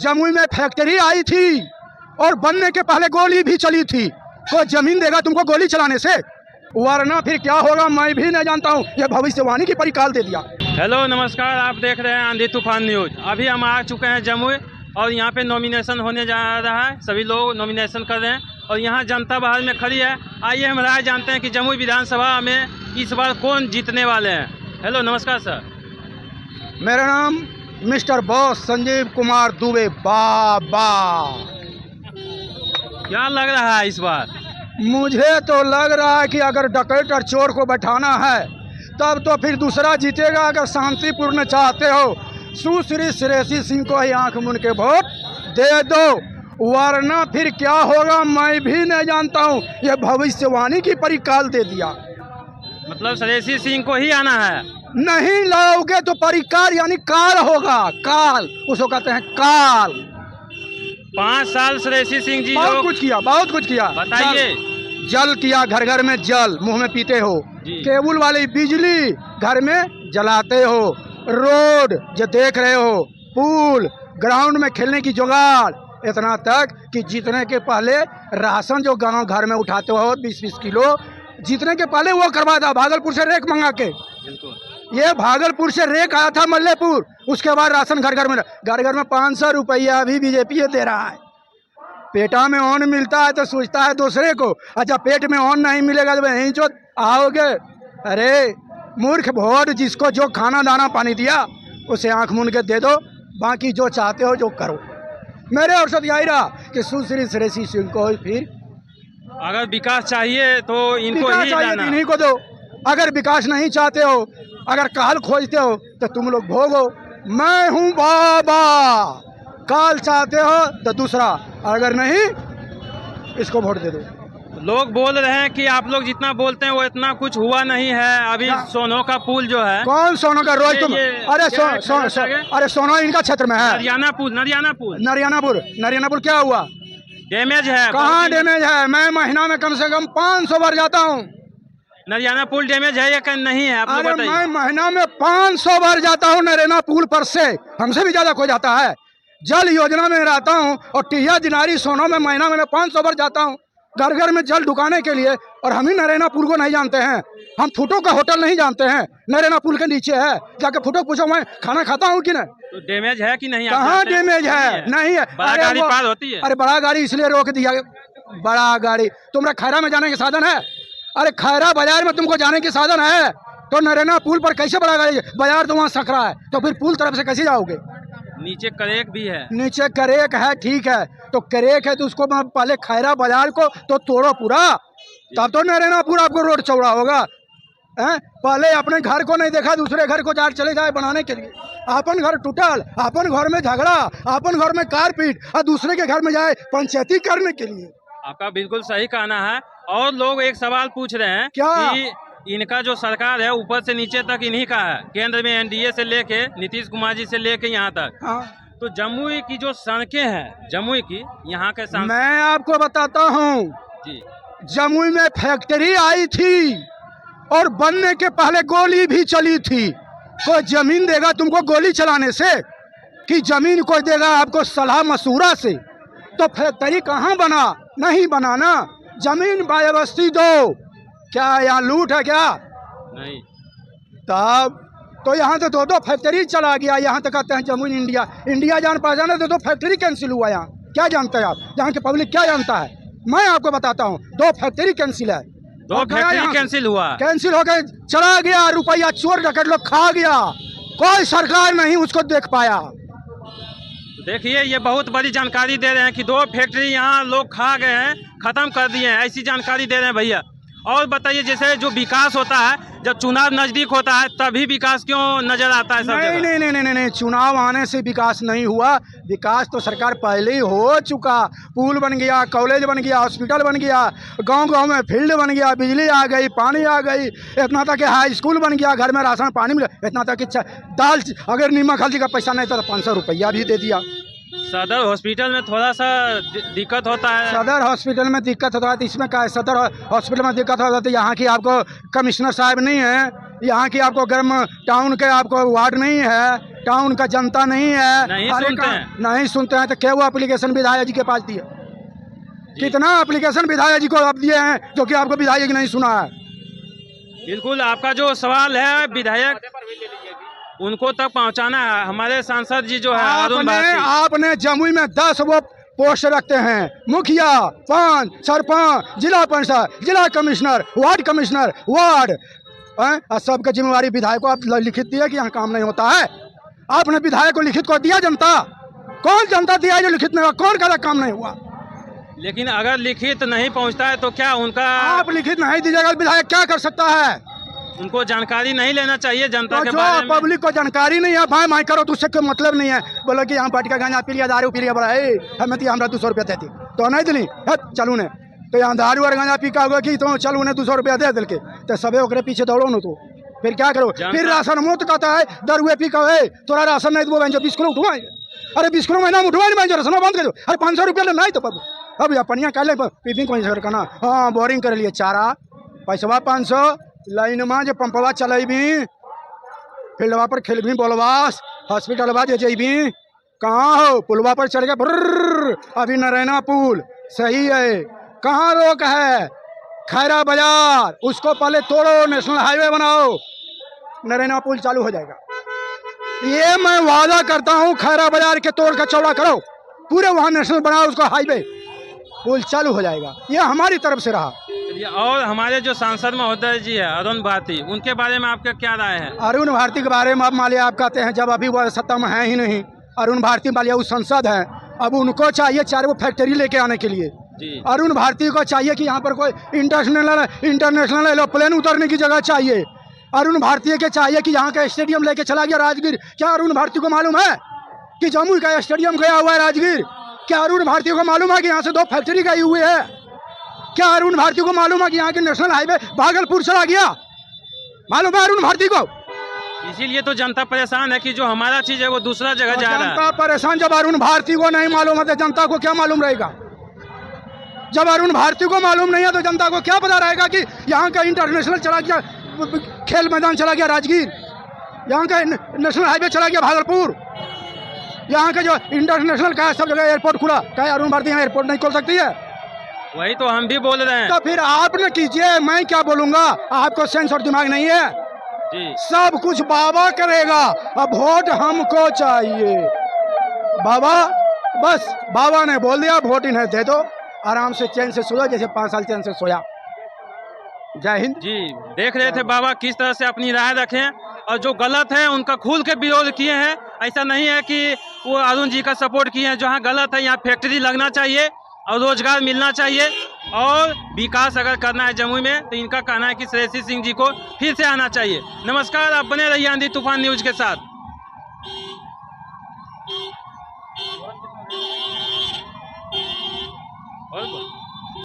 जमुई में फैक्ट्री आई थी और बनने के पहले गोली भी चली थी। कोई जमीन देगा तुमको गोली चलाने से? वरना फिर क्या होगा मैं भी नहीं जानता हूँ। ये भविष्यवाणी की परिकाल दे दिया। हेलो नमस्कार, आप देख रहे हैं आंधी तूफान न्यूज। अभी हम आ चुके हैं जमुई और यहाँ पे नॉमिनेशन होने जा रहा है। सभी लोग नॉमिनेशन कर रहे हैं और यहाँ जनता बाहर में खड़ी है। आइए हम राय जानते हैं कि जमुई विधानसभा में इस बार कौन जीतने वाले हैं। हेलो नमस्कार सर। मेरा नाम मिस्टर बॉस संजीव कुमार दुबे बाबा। क्या लग रहा है इस बार? मुझे तो लग रहा है कि अगर डकैत और चोर को बैठाना है तब तो फिर दूसरा जीतेगा। अगर शांतिपूर्ण चाहते हो सुश्री श्रेयसी सिंह को ही आंख मूंद के वोट दे दो, वरना फिर क्या होगा मैं भी नहीं जानता हूँ। ये भविष्यवाणी की परिकाल दे दिया। मतलब श्रेयसी सिंह को ही आना है? नहीं लाओगे तो परिकाल यानी काल होगा। काल उसको कहते हैं काल। 5 साल श्रेयसी सिंह जी बहुत कुछ किया, बहुत कुछ किया। बताइए। जल किया, घर घर में जल मुंह में पीते हो। केबल वाली बिजली घर में जलाते हो। रोड जो देख रहे हो, पुल, ग्राउंड में खेलने की जुगाड़, इतना तक कि जीतने के पहले राशन जो गांव घर में उठाते हो 20-20 किलो, जीतने के पहले वो करवा था भागलपुर से रेक मंगा के। ये भागलपुर से रेक आया था मल्लेपुर, उसके बाद राशन घर घर में 500 रुपया अभी बीजेपी दे रहा है। पेटा में अन्न मिलता है तो सोचता है दूसरे को। अच्छा पेट में अन्न नहीं मिलेगा तो यहीं जो आओगे। अरे मूर्ख वोट जिसको जो खाना दाना पानी दिया उसे आंख मूंद के दे दो, बाकी जो चाहते हो जो करो। मेरे और सब यही रहा कि सुश्री श्रेयसी सिंह को फिर अगर विकास चाहिए तो इनको ही जाना, इन्हीं को दो। अगर विकास नहीं चाहते हो, अगर काल खोजते हो तो तुम लोग भोगो। मैं हूँ बाबा। काल चाहते हो तो दूसरा, अगर नहीं इसको वोट दे दो। लोग बोल रहे हैं कि आप लोग जितना बोलते हैं वो इतना कुछ हुआ नहीं है। अभी सोनो का पुल जो है, कौन सोनो का? रोज तुम अरे सोनो इनका क्षेत्र में है। नरियानापुर क्या हुआ? डैमेज है। कहाँ डैमेज है? मैं महीना में कम से कम 500 बार जाता हूँ। नरियाना पुल डैमेज है या नहीं है? आप लोग बताइए। मैं महीना में 500 बार जाता हूँ नरियाना पुल पर से, हमसे भी ज्यादा कोई जाता है। जल योजना में रहता हूँ और टिया दिनारी सोनो में महीना में 500 बार जाता हूँ घर घर में जल ढुकाने के लिए। और हम ही नरेना पुल को नहीं जानते हैं। हम फुटो का होटल नहीं जानते हैं, नरेना पुल के नीचे है। जाके फुटो पूछो मैं खाना खाता हूँ कि नहीं। तो डैमेज है कि नहीं? कहाँ डैमेज है? नहीं है। बड़ा गाड़ी पार होती है। अरे बड़ा गाड़ी इसलिए रोक दिया। बड़ा गाड़ी तुम्हारा खैरा में जाने के साधन है? अरे खैरा बाजार में तुमको जाने के साधन है तो नरेना पुल पर कैसे बड़ा गाड़ी? बाजार तो वहाँ सकरा है, तो फिर पुल तरफ से कैसे जाओगे? नीचे करेक भी है। नीचे करेक है, ठीक है। तो करेक है तो उसको पहले खैरा बाजार को तो तोड़ो पूरा, तब तो नरेना पूरा आपको रोड चौड़ा होगा। पहले अपने घर को नहीं देखा, दूसरे घर को जार चले जाए बनाने के लिए। अपन घर टूटल, अपन घर में झगड़ा, अपन घर में कारपीट और दूसरे के घर में जाए पंचायती करने के लिए। आपका बिल्कुल सही कहना है। और लोग एक सवाल पूछ रहे हैं क्या कि इनका जो सरकार है ऊपर से नीचे तक इन्हीं का है। केंद्र में एनडीए से लेके नीतीश कुमार जी से लेके यहाँ तक। हाँ। तो जमुई की जो सड़कें हैं, जमुई की यहाँ के मैं आपको बताता हूँ जी। जमुई में फैक्ट्री आई थी और बनने के पहले गोली भी चली थी। कोई जमीन देगा तुमको गोली चलाने से कि जमीन कोई देगा आपको सलाह मशूरा से? तो फैक्ट्री कहाँ बना? नहीं बनाना। जमीन बायबस्ती दो। क्या यहाँ लूट है क्या? नहीं। तब तो यहाँ तो दो फैक्ट्री चला गया। यहाँ तक कहते हैं जमुई इंडिया जान पहचाना तो फैक्ट्री कैंसिल हुआ। यहाँ क्या जानते हैं आप? यहाँ के पब्लिक क्या जानता है? मैं आपको बताता हूँ, 2 फैक्ट्री कैंसिल है। 2 फैक्ट्री कैंसिल हुआ, कैंसिल हो गए, चला गया। रुपया चोर डकैत लोग खा गया, कोई सरकार नहीं उसको देख पाया। देखिए ये बहुत बड़ी जानकारी दे रहे हैं कि 2 फैक्ट्री यहाँ लोग खा गए हैं, खत्म कर दिए हैं, ऐसी जानकारी दे रहे हैं भैया। और बताइए जैसे जो विकास होता है जब चुनाव नजदीक होता है तभी विकास क्यों नजर आता है? नहीं, चुनाव आने से विकास नहीं हुआ। विकास तो सरकार पहले ही हो चुका। पुल बन गया, कॉलेज बन गया, हॉस्पिटल बन गया, गांव में फील्ड बन गया, बिजली आ गई, पानी आ गई, इतना तक कि हाई स्कूल बन गया, घर में राशन पानी मिला, इतना तक कि दाल अगर नमक हल्दी का पैसा नहीं था तो 500 रुपया भी दे दिया। सदर हॉस्पिटल में थोड़ा सा दिक्कत होता है। सदर हॉस्पिटल में दिक्कत होता है तो इसमें क्या है? सदर हॉस्पिटल में दिक्कत होता है तो यहाँ की आपको कमिश्नर साहब नहीं है, यहाँ की आपको गर्म टाउन के आपको वार्ड नहीं है, टाउन का जनता नहीं है, नहीं सुनते हैं। नहीं सुनते हैं तो क्या वो एप्लीकेशन विधायक जी के पास दिए? कितना एप्लीकेशन विधायक जी को आप दिए हैं जो कि आपको विधायक नहीं सुना है? बिल्कुल, आपका जो सवाल है विधायक उनको तक पहुंचाना है। हमारे सांसद जी जो है अरुण भारती, आपने जमुई में 10 वो पोस्ट रखते हैं, मुखिया, पंच, सरपंच, जिला पंचायत, जिला कमिश्नर, वार्ड सबका जिम्मेवारी विधायक को आप लिखित दिया कि यहाँ काम नहीं होता है। आपने विधायक को लिखित को दिया? जनता कौन जनता दिया जो लिखित नहीं हुआ? कौन कह रहा काम नहीं हुआ? लेकिन अगर लिखित नहीं पहुंचता है तो क्या उनका, आप लिखित नहीं दीजिएगा विधायक क्या कर सकता है? उनको जानकारी नहीं लेना चाहिए जनता तो के जो बारे में? पब्लिक को जानकारी नहीं है भाई माई करो तो उससे कोई मतलब नहीं है। बोलो कि यहाँ पार्टी का गांजा पी लिया, दारू पी लिया, बड़ा हमें तो हमरा 200 रुपया देती तो नहीं दिली चलू ने, तो यहाँ दारू और गांजा पी का होगा कि तो चलू ने 200 रुपया दे दिल के तो सबे ओकरे पीछे दौड़ो न, तो फिर क्या करो? फिर राशन मुफ्त कहता है, दारुए पी का है तोरा राशन नहीं दो, 20 किलो उठवाए, अरे 20 किलो महीना उठवाए नहीं, राशन बंद कर दो, अरे 500 रुपया ले नहीं तो बाबू अब अपनिया कह ले पीपिंग को करना। हाँ बोरिंग कर लिए चारा पैसा 500 लाइन में जो पंपवा चलेबी, फील्डवा पर खेलबी, बोलवास हॉस्पिटलवा जे जेबी, कहाँ हो? पुलवा पर चढ़ गए, अभी नरैना पुल सही है, कहाँ रोक है? खैरा बाजार, उसको पहले तोड़ो, नेशनल हाईवे बनाओ, नरैना पुल चालू हो जाएगा। ये मैं वादा करता हूँ, खैरा बाजार के तोड़ का चौड़ा करो, पूरे वहाँ नेशनल बनाओ, उसको हाईवे पुल चालू हो जाएगा। ये हमारी तरफ से रहा। और हमारे जो सांसद महोदय जी है अरुण भारती, उनके बारे में आपका क्या राय है? अरुण भारती के बारे में आप मान लिया आप कहते हैं, जब अभी वो सत्ता में है ही नहीं, अरुण भारती मान लिया वो संसद है, अब उनको चाहिए 4 वो फैक्ट्री लेके आने के लिए। अरुण भारती को चाहिए कि यहाँ पर कोई इंटरनेशनल एरोप्लेन उतरने की जगह चाहिए। अरुण भारती के चाहिए कि यहाँ का स्टेडियम लेके चला गया राजगीर। क्या अरुण भारती को मालूम है कि जमुई का स्टेडियम गया हुआ है राजगीर? क्या अरुण भारती को मालूम है कि यहाँ से 2 फैक्ट्री गई हुई है? क्या अरुण भारती को मालूम है कि यहाँ के नेशनल हाईवे भागलपुर चला गया? मालूम है अरुण भारती को? इसीलिए तो जनता परेशान है कि जो हमारा चीज है वो दूसरा जगह जा रहा है। जनता परेशान, जब अरुण भारती को नहीं मालूम है तो जनता को क्या मालूम रहेगा? जब अरुण भारती को मालूम नहीं है तो जनता को क्या पता रहेगा कि यहाँ का इंटरनेशनल चला गया, खेल मैदान चला गया राजगीर, यहाँ का नेशनल हाईवे चला गया भागलपुर, यहाँ का जो इंटरनेशनल का है सब जगह एयरपोर्ट खुला, क्या अरुण भारती यहाँ एयरपोर्ट नहीं खोल सकती है? वही तो हम भी बोल रहे हैं। तो फिर आप न कीजिए, मैं क्या बोलूंगा? आपको सेंस और दिमाग नहीं है जी। सब कुछ बाबा करेगा, अब वोट हमको चाहिए। बाबा, बस बाबा ने बोल दिया वोट इन्हें दे दो, आराम से चैन से सोया जैसे 5 साल चैन से सोया। जय हिंद जी। देख रहे थे बाबा किस तरह से अपनी राय रखें और जो गलत है उनका खुल के विरोध किए हैं। ऐसा नहीं है कि वो अरुण जी का सपोर्ट किए हैं। जहाँ गलत है यहाँ फैक्ट्री लगना चाहिए और रोजगार मिलना चाहिए और विकास अगर करना है जमुई में तो इनका कहना है कि श्रेयसी सिंह जी को फिर से आना चाहिए। नमस्कार, आप बने रहिए आंधी तूफान न्यूज के साथ।